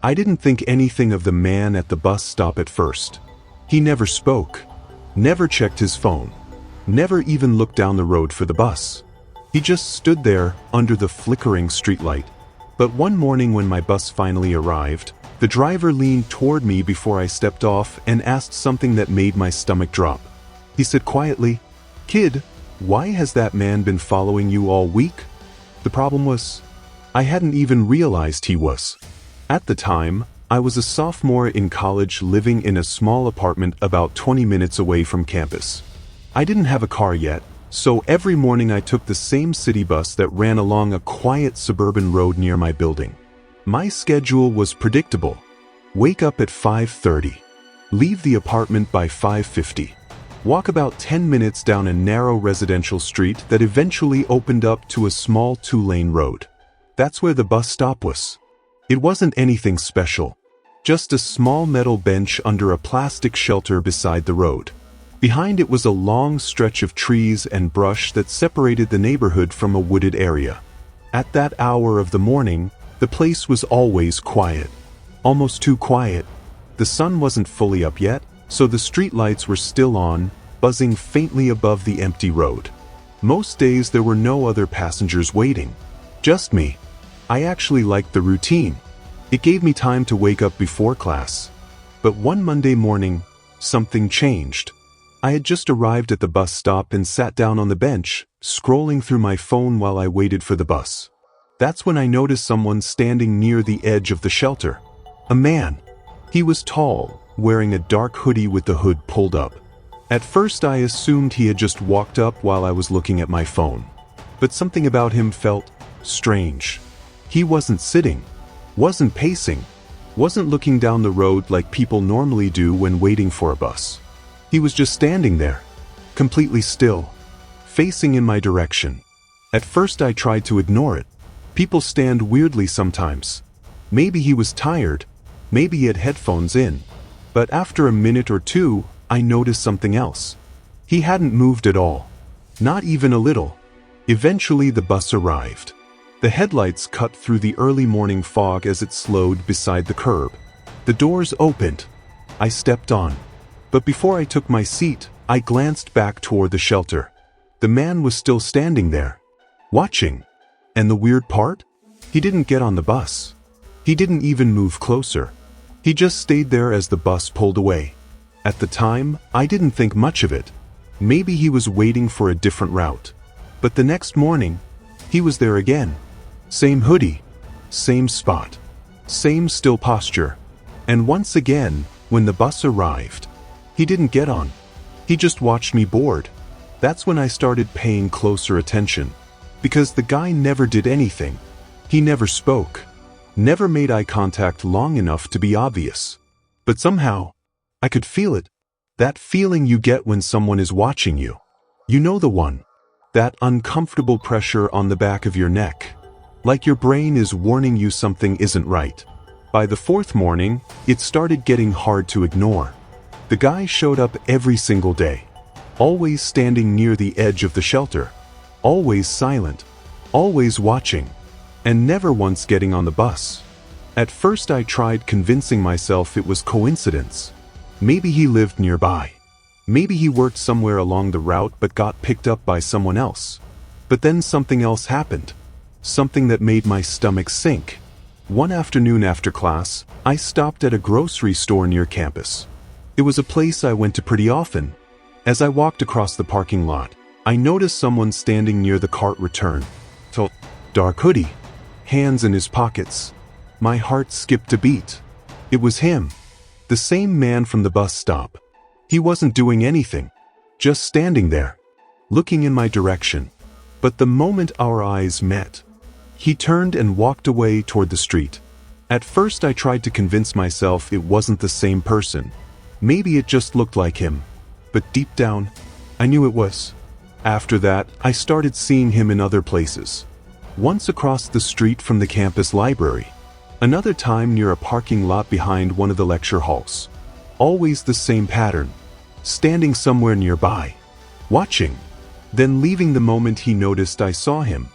I didn't think anything of the man at the bus stop at first. He never spoke, never checked his phone, never even looked down the road for the bus. He just stood there under the flickering streetlight. But one morning when my bus finally arrived, the driver leaned toward me before I stepped off and asked something that made my stomach drop. He said quietly, "Kid, why has that man been following you all week?" The problem was, I hadn't even realized he was. At the time, I was a sophomore in college living in a small apartment about 20 minutes away from campus. I didn't have a car yet, so every morning I took the same city bus that ran along a quiet suburban road near my building. My schedule was predictable. Wake up at 5:30. Leave the apartment by 5:50. Walk about 10 minutes down a narrow residential street that eventually opened up to a small 2-lane road. That's where the bus stop was. It wasn't anything special. Just a small metal bench under a plastic shelter beside the road. Behind it was a long stretch of trees and brush that separated the neighborhood from a wooded area. At that hour of the morning, the place was always quiet. Almost too quiet. The sun wasn't fully up yet, so the streetlights were still on, buzzing faintly above the empty road. Most days there were no other passengers waiting. Just me. I actually liked the routine. It gave me time to wake up before class. But one Monday morning, something changed. I had just arrived at the bus stop and sat down on the bench, scrolling through my phone while I waited for the bus. That's when I noticed someone standing near the edge of the shelter. A man. He was tall, wearing a dark hoodie with the hood pulled up. At first I assumed he had just walked up while I was looking at my phone. But something about him felt strange. He wasn't sitting, wasn't pacing, wasn't looking down the road like people normally do when waiting for a bus. He was just standing there, completely still, facing in my direction. At first I tried to ignore it. People stand weirdly sometimes. Maybe he was tired, maybe he had headphones in. But after a minute or two, I noticed something else. He hadn't moved at all. Not even a little. Eventually the bus arrived. The headlights cut through the early morning fog as it slowed beside the curb. The doors opened. I stepped on. But before I took my seat, I glanced back toward the shelter. The man was still standing there, watching. And the weird part? He didn't get on the bus. He didn't even move closer. He just stayed there as the bus pulled away. At the time, I didn't think much of it. Maybe he was waiting for a different route. But the next morning, he was there again. Same hoodie, same spot, same still posture. And once again, when the bus arrived, he didn't get on. He just watched me bored. That's when I started paying closer attention. Because the guy never did anything. He never spoke. Never made eye contact long enough to be obvious. But somehow, I could feel it. That feeling you get when someone is watching you. You know the one. That uncomfortable pressure on the back of your neck. Like your brain is warning you something isn't right. By the fourth morning, it started getting hard to ignore. The guy showed up every single day. Always standing near the edge of the shelter. Always silent. Always watching. And never once getting on the bus. At first I tried convincing myself it was coincidence. Maybe he lived nearby. Maybe he worked somewhere along the route but got picked up by someone else. But then something else happened. Something that made my stomach sink. One afternoon after class, I stopped at a grocery store near campus. It was a place I went to pretty often. As I walked across the parking lot, I noticed someone standing near the cart return. Tall, dark hoodie, hands in his pockets. My heart skipped a beat. It was him. The same man from the bus stop. He wasn't doing anything. Just standing there, looking in my direction. But the moment our eyes met, he turned and walked away toward the street. At first I tried to convince myself it wasn't the same person. Maybe it just looked like him. But deep down, I knew it was. After that, I started seeing him in other places. Once across the street from the campus library. Another time near a parking lot behind one of the lecture halls. Always the same pattern. Standing somewhere nearby. Watching. Then leaving the moment he noticed I saw him.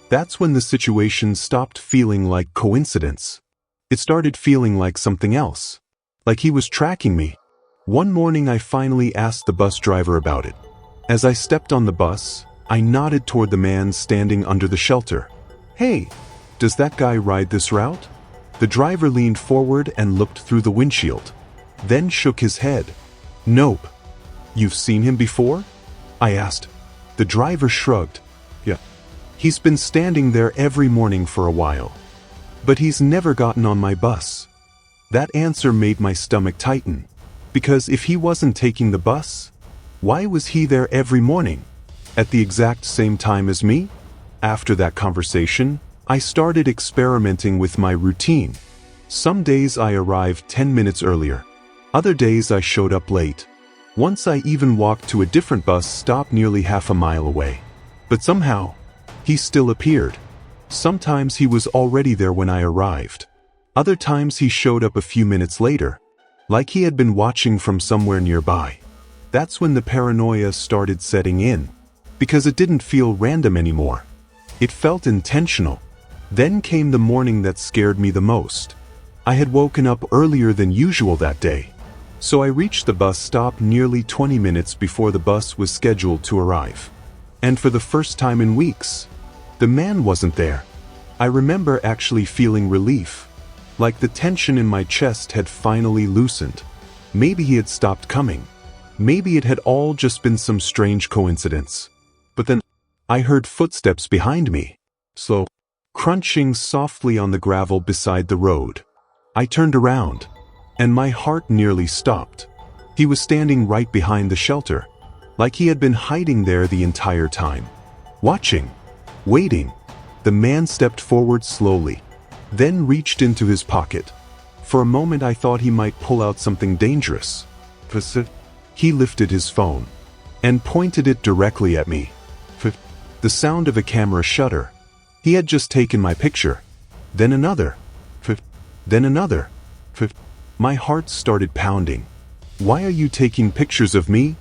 That's when the situation stopped feeling like coincidence. It started feeling like something else. Like he was tracking me. One morning I finally asked the bus driver about it. As I stepped on the bus, I nodded toward the man standing under the shelter. "Hey, does that guy ride this route?" The driver leaned forward and looked through the windshield. Then shook his head. "Nope." "You've seen him before?" I asked. The driver shrugged. "Yeah. He's been standing there every morning for a while. But he's never gotten on my bus." That answer made my stomach tighten. Because if he wasn't taking the bus, why was he there every morning? At the exact same time as me? After that conversation, I started experimenting with my routine. Some days I arrived 10 minutes earlier. Other days I showed up late. Once I even walked to a different bus stop nearly half a mile away. But somehow, he still appeared. Sometimes he was already there when I arrived. Other times he showed up a few minutes later, like he had been watching from somewhere nearby. That's when the paranoia started setting in, because it didn't feel random anymore. It felt intentional. Then came the morning that scared me the most. I had woken up earlier than usual that day, so I reached the bus stop nearly 20 minutes before the bus was scheduled to arrive. And for the first time in weeks, the man wasn't there. I remember actually feeling relief, like the tension in my chest had finally loosened. Maybe he had stopped coming. Maybe it had all just been some strange coincidence. But then, I heard footsteps behind me, slow, crunching softly on the gravel beside the road. I turned around, and my heart nearly stopped. He was standing right behind the shelter, like he had been hiding there the entire time. Watching. Waiting. The man stepped forward slowly, then reached into his pocket. For a moment I thought he might pull out something dangerous. He lifted his phone and pointed it directly at me. The sound of a camera shutter. He had just taken my picture. Then another. Then another. My heart started pounding. "Why are you taking pictures of me?"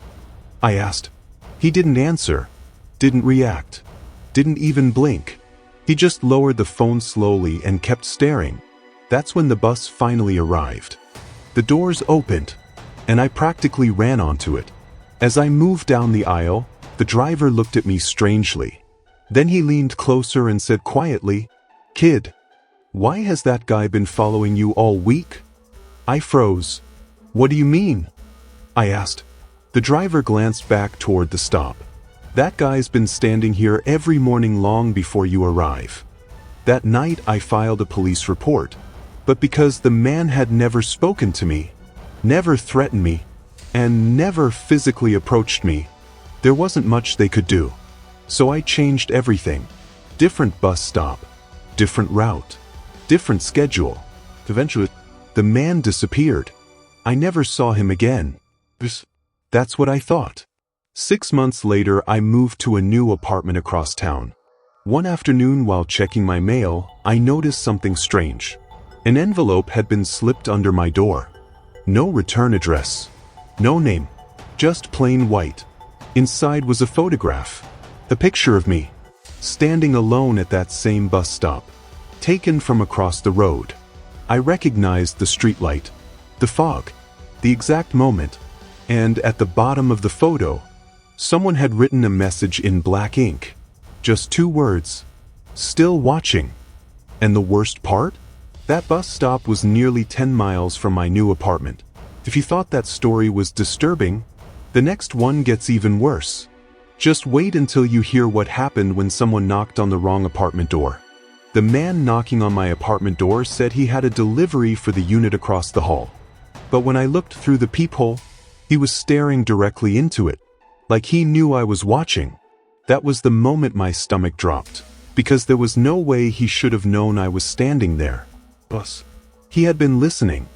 I asked. He didn't answer, didn't react, didn't even blink. He just lowered the phone slowly and kept staring. That's when the bus finally arrived. The doors opened, and I practically ran onto it. As I moved down the aisle, the driver looked at me strangely. Then he leaned closer and said quietly, "Kid, why has that guy been following you all week?" I froze. "What do you mean?" I asked. The driver glanced back toward the stop. "That guy's been standing here every morning long before you arrive." That night I filed a police report, but because the man had never spoken to me, never threatened me, and never physically approached me, there wasn't much they could do. So I changed everything. Different bus stop, different route, different schedule. Eventually, the man disappeared. I never saw him again. That's what I thought. 6 months later, I moved to a new apartment across town. One afternoon while checking my mail, I noticed something strange. An envelope had been slipped under my door. No return address. No name. Just plain white. Inside was a photograph. A picture of me, standing alone at that same bus stop, taken from across the road. I recognized the streetlight, the fog, the exact moment, and at the bottom of the photo, someone had written a message in black ink. Just 2 words. "Still watching." And the worst part? That bus stop was nearly 10 miles from my new apartment. If you thought that story was disturbing, the next one gets even worse. Just wait until you hear what happened when someone knocked on the wrong apartment door. The man knocking on my apartment door said he had a delivery for the unit across the hall. But when I looked through the peephole, he was staring directly into it, like he knew I was watching. That was the moment my stomach dropped, because there was no way he should have known I was standing there. He had been listening.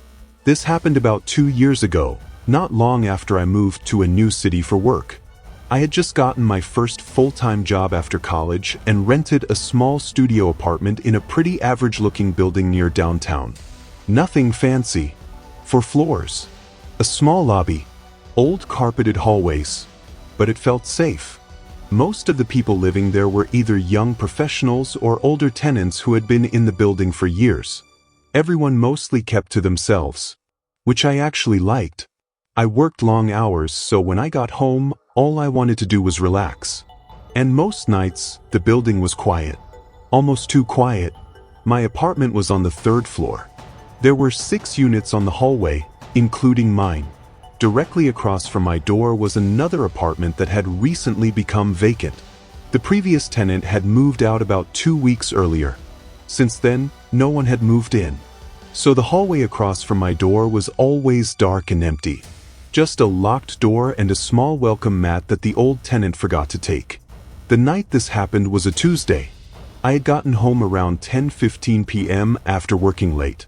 This happened about 2 years ago, not long after I moved to a new city for work. I had just gotten my first full-time job after college and rented a small studio apartment in a pretty average-looking building near downtown. Nothing fancy. 4 floors. A small lobby. Old carpeted hallways. But it felt safe. Most of the people living there were either young professionals or older tenants who had been in the building for years. Everyone mostly kept to themselves, which I actually liked. I worked long hours, so when I got home, all I wanted to do was relax. And most nights, the building was quiet. Almost too quiet. My apartment was on the 3rd floor. There were 6 units on the hallway, including mine. Directly across from my door was another apartment that had recently become vacant. The previous tenant had moved out about 2 weeks earlier. Since then, no one had moved in. So the hallway across from my door was always dark and empty. Just a locked door and a small welcome mat that the old tenant forgot to take. The night this happened was a Tuesday. I had gotten home around 10:15 p.m. after working late.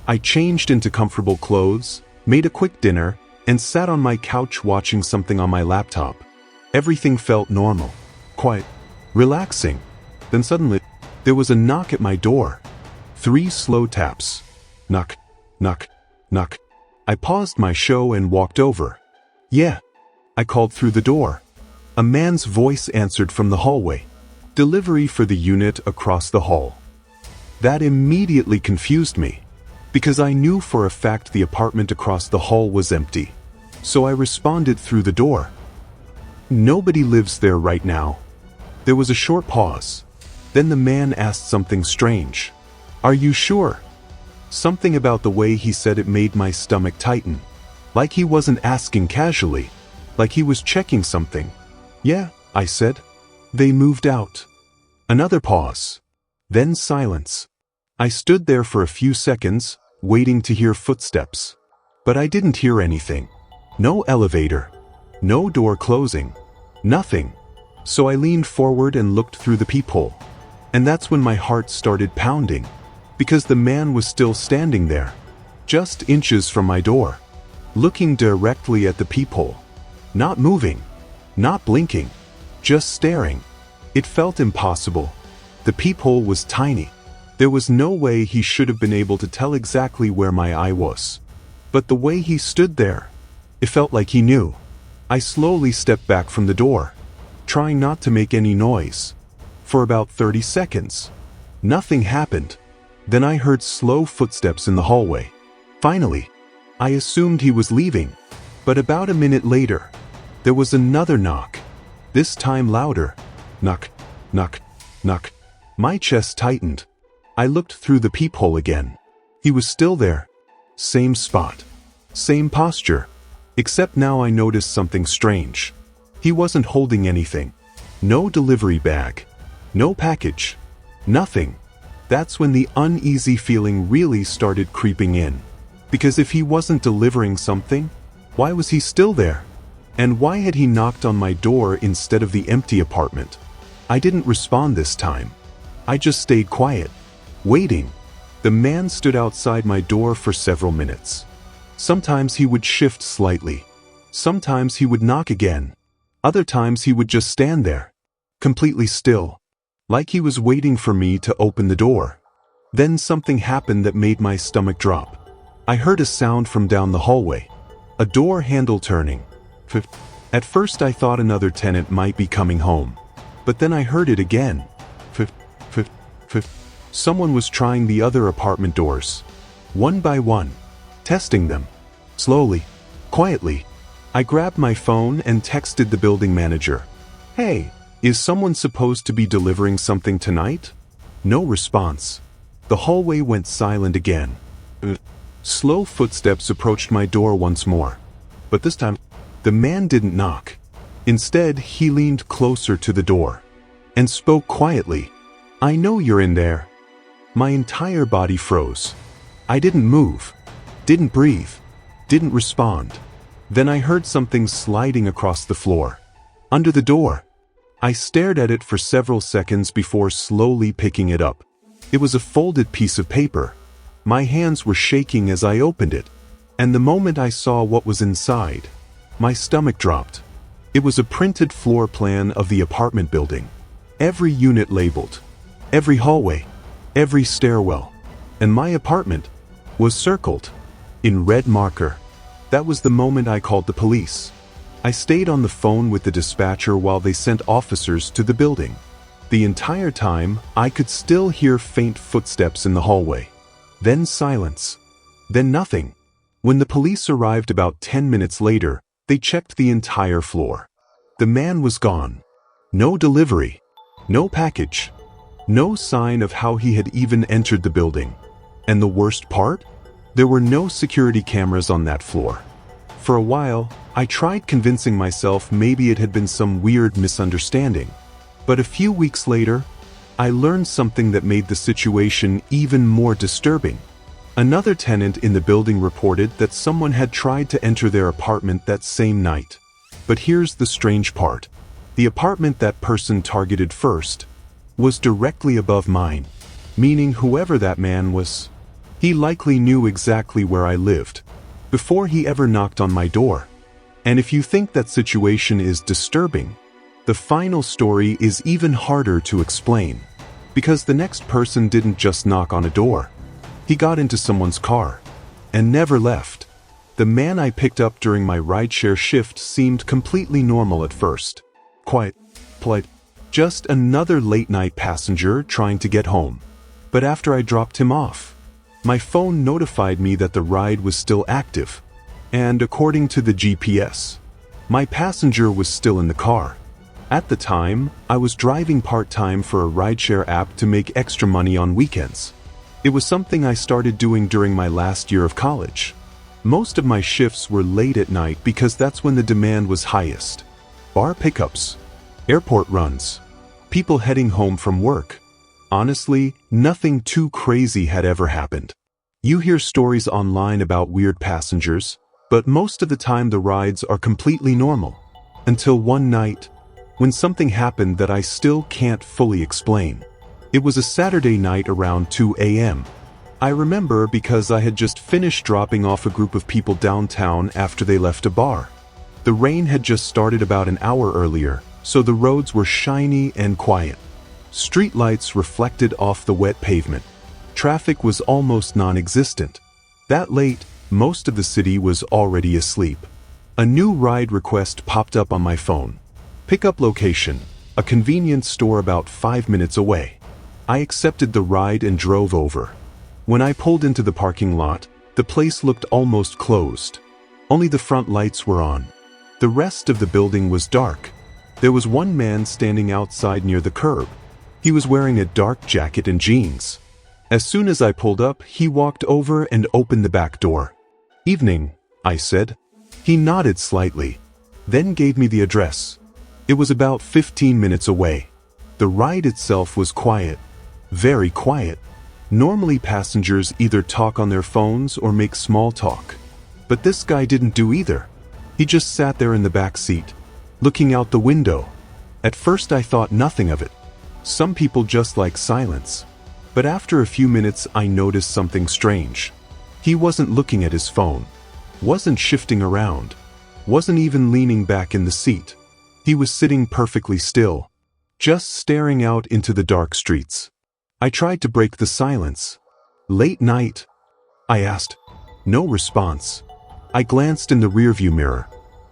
I changed into comfortable clothes, made a quick dinner, and sat on my couch watching something on my laptop. Everything felt normal, quiet, relaxing. Then suddenly, there was a knock at my door. 3 slow taps. Knock, knock, knock. I paused my show and walked over. "Yeah," I called through the door. A man's voice answered from the hallway. "Delivery for the unit across the hall." That immediately confused me, because I knew for a fact the apartment across the hall was empty. So I responded through the door. "Nobody lives there right now." There was a short pause. Then the man asked something strange. "Are you sure?" Something about the way he said it made my stomach tighten. Like he wasn't asking casually. Like he was checking something. "Yeah," I said. "They moved out." Another pause. Then silence. I stood there for a few seconds, waiting to hear footsteps. But I didn't hear anything. No elevator. No door closing. Nothing. So I leaned forward and looked through the peephole. And that's when my heart started pounding. Because the man was still standing there. Just inches from my door. Looking directly at the peephole. Not moving. Not blinking. Just staring. It felt impossible. The peephole was tiny. There was no way he should have been able to tell exactly where my eye was. But the way he stood there, it felt like he knew. I slowly stepped back from the door, trying not to make any noise. For about 30 seconds. Nothing happened. Then I heard slow footsteps in the hallway. Finally, I assumed he was leaving. But about a minute later, there was another knock. This time louder. Knock, knock, knock. My chest tightened. I looked through the peephole again. He was still there. Same spot. Same posture. Except now I noticed something strange. He wasn't holding anything. No delivery bag. No package. Nothing. That's when the uneasy feeling really started creeping in. Because if he wasn't delivering something, why was he still there? And why had he knocked on my door instead of the empty apartment? I didn't respond this time. I just stayed quiet, waiting. The man stood outside my door for several minutes. Sometimes he would shift slightly. Sometimes he would knock again. Other times he would just stand there, completely still, like he was waiting for me to open the door. Then something happened that made my stomach drop. I heard a sound from down the hallway. A door handle turning. At first I thought another tenant might be coming home. But then I heard it again. Someone was trying the other apartment doors. One by one. Testing them. Slowly. Quietly. I grabbed my phone and texted the building manager. "Hey, is someone supposed to be delivering something tonight?" No response. The hallway went silent again. Slow footsteps approached my door once more. But this time, the man didn't knock. Instead, he leaned closer to the door and spoke quietly. "I know you're in there." My entire body froze. I didn't move, didn't breathe, didn't respond. Then I heard something sliding across the floor, under the door. I stared at it for several seconds before slowly picking it up. It was a folded piece of paper. My hands were shaking as I opened it, and the moment I saw what was inside, my stomach dropped. It was a printed floor plan of the apartment building. Every unit labeled, every hallway, every stairwell, and my apartment was circled in red marker. That was the moment I called the police. I stayed on the phone with the dispatcher while they sent officers to the building. The entire time, I could still hear faint footsteps in the hallway. Then silence. Then nothing. When the police arrived about 10 minutes later, they checked the entire floor. The man was gone. No delivery. No package. No sign of how he had even entered the building. And the worst part? There were no security cameras on that floor. For a while, I tried convincing myself maybe it had been some weird misunderstanding. But a few weeks later, I learned something that made the situation even more disturbing. Another tenant in the building reported that someone had tried to enter their apartment that same night. But here's the strange part. The apartment that person targeted first was directly above mine, meaning whoever that man was, he likely knew exactly where I lived before he ever knocked on my door. And if you think that situation is disturbing, the final story is even harder to explain, because the next person didn't just knock on a door. He got into someone's car and never left. The man I picked up during my rideshare shift seemed completely normal at first. Quiet, polite, just another late-night passenger trying to get home. But after I dropped him off, my phone notified me that the ride was still active. And according to the GPS, my passenger was still in the car. At the time, I was driving part-time for a rideshare app to make extra money on weekends. It was something I started doing during my last year of college. Most of my shifts were late at night because that's when the demand was highest. Bar pickups, airport runs, people heading home from work. Honestly, nothing too crazy had ever happened. You hear stories online about weird passengers, but most of the time the rides are completely normal. Until one night, when something happened that I still can't fully explain. It was a Saturday night around 2 a.m. I remember because I had just finished dropping off a group of people downtown after they left a bar. The rain had just started about an hour earlier, so the roads were shiny and quiet. Street lights reflected off the wet pavement. Traffic was almost non-existent. That late, most of the city was already asleep. A new ride request popped up on my phone. Pickup location, a convenience store about 5 minutes away. I accepted the ride and drove over. When I pulled into the parking lot, the place looked almost closed. Only the front lights were on. The rest of the building was dark. There was one man standing outside near the curb. He was wearing a dark jacket and jeans. As soon as I pulled up, he walked over and opened the back door. "Evening," I said. He nodded slightly, then gave me the address. It was about 15 minutes away. The ride itself was quiet. Very quiet. Normally passengers either talk on their phones or make small talk. But this guy didn't do either. He just sat there in the back seat, looking out the window. At first I thought nothing of it. Some people just like silence. But after a few minutes I noticed something strange. He wasn't looking at his phone, wasn't shifting around, wasn't even leaning back in the seat. He was sitting perfectly still, just staring out into the dark streets. I tried to break the silence. "Late night?" I asked. No response. I glanced in the rearview mirror.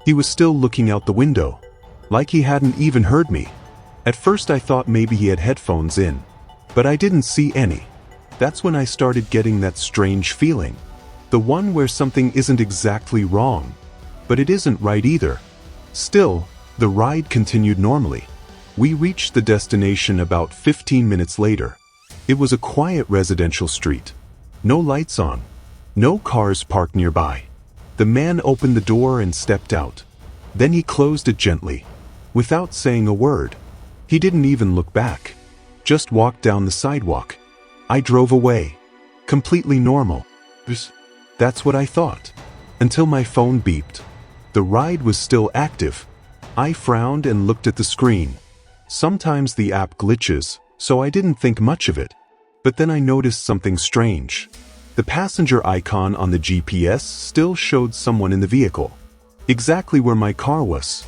He was still looking out the window, like he hadn't even heard me. At first I thought maybe he had headphones in, but I didn't see any. That's when I started getting that strange feeling. The one where something isn't exactly wrong, but it isn't right either. Still, the ride continued normally. We reached the destination about 15 minutes later. It was a quiet residential street. No lights on. No cars parked nearby. The man opened the door and stepped out. Then he closed it gently, without saying a word. He didn't even look back. Just walked down the sidewalk. I drove away. Completely normal. That's what I thought. Until my phone beeped. The ride was still active. I frowned and looked at the screen. Sometimes the app glitches, so I didn't think much of it. But then I noticed something strange. The passenger icon on the GPS still showed someone in the vehicle, exactly where my car was.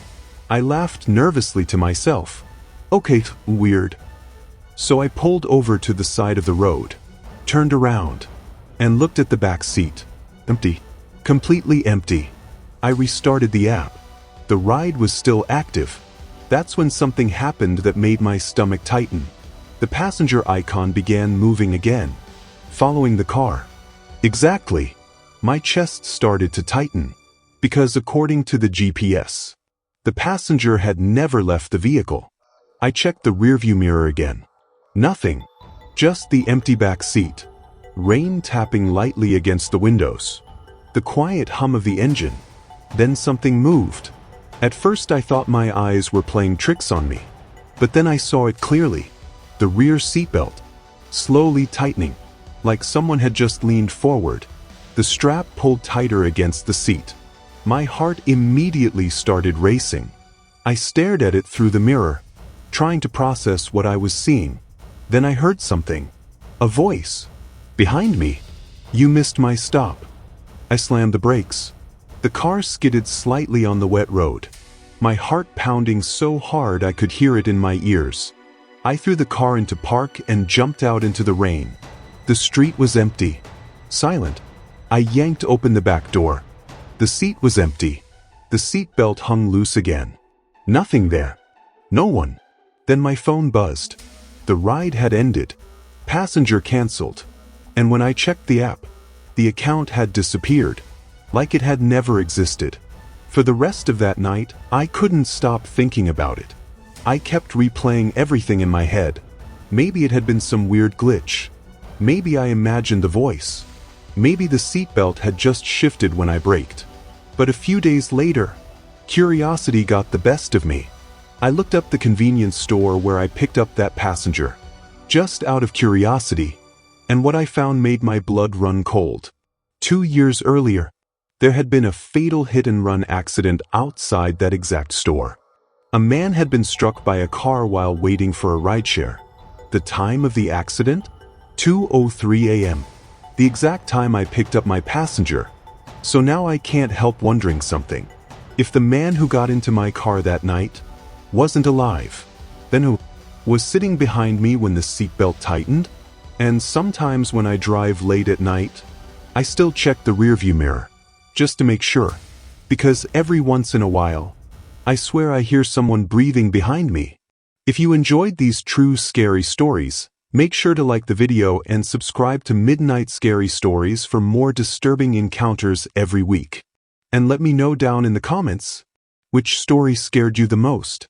I laughed nervously to myself. Okay, weird. So I pulled over to the side of the road, turned around, and looked at the back seat. Empty. Completely empty. I restarted the app. The ride was still active. That's when something happened that made my stomach tighten. The passenger icon began moving again, following the car. Exactly. My chest started to tighten, because according to the GPS, the passenger had never left the vehicle. I checked the rearview mirror again. Nothing. Just the empty back seat. Rain tapping lightly against the windows. The quiet hum of the engine. Then something moved. At first I thought my eyes were playing tricks on me. But then I saw it clearly. The rear seatbelt. Slowly tightening. Like someone had just leaned forward. The strap pulled tighter against the seat. My heart immediately started racing. I stared at it through the mirror, trying to process what I was seeing. Then I heard something. A voice. Behind me. You missed my stop. I slammed the brakes. The car skidded slightly on the wet road. My heart pounding so hard I could hear it in my ears. I threw the car into park and jumped out into the rain. The street was empty. Silent. I yanked open the back door. The seat was empty. The seatbelt hung loose again. Nothing there. No one. Then my phone buzzed. The ride had ended. Passenger canceled. And when I checked the app, the account had disappeared, like it had never existed. For the rest of that night, I couldn't stop thinking about it. I kept replaying everything in my head. Maybe it had been some weird glitch. Maybe I imagined the voice. Maybe the seatbelt had just shifted when I braked. But a few days later, curiosity got the best of me. I looked up the convenience store where I picked up that passenger, just out of curiosity, and what I found made my blood run cold. 2 years earlier, there had been a fatal hit-and-run accident outside that exact store. A man had been struck by a car while waiting for a rideshare. The time of the accident? 2:03 a.m. The exact time I picked up my passenger. So now I can't help wondering something. If the man who got into my car that night wasn't alive, then who was sitting behind me when the seatbelt tightened? And sometimes when I drive late at night, I still check the rearview mirror, just to make sure. Because every once in a while, I swear I hear someone breathing behind me. If you enjoyed these true scary stories, make sure to like the video and subscribe to Midnight Scary Stories for more disturbing encounters every week. And let me know down in the comments, which story scared you the most?